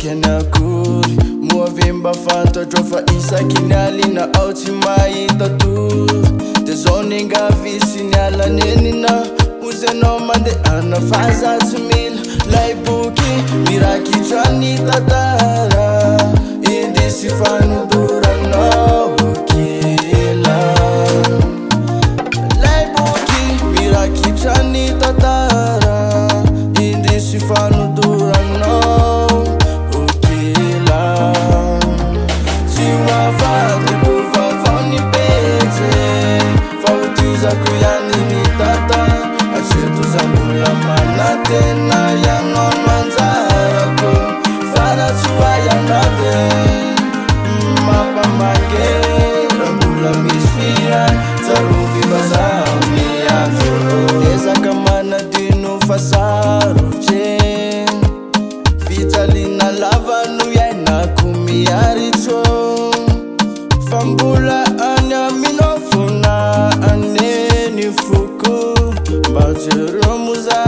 Kenakuri Muavimba fanta trofa isakinalina au tsy mahita tory de zao nengavisi niala nenina ozenao mandehana fazatsy mila lay boky mirakitrany tatara indisy fanodoranao kila lay boky mirakitrany tatara indisy fanodoranao kila tsy hoavady kovavao ny betse fa hotizako ihany ny tata atreto zambola manatena ianao manjarako faratsy hoay anate mampamange rambola misy fia tsarovy vazaha miandro ezaka manadino fa sarotse fijalina lava no iainako miaritro fa mbola any aminao fona aneny foko mba jereo moza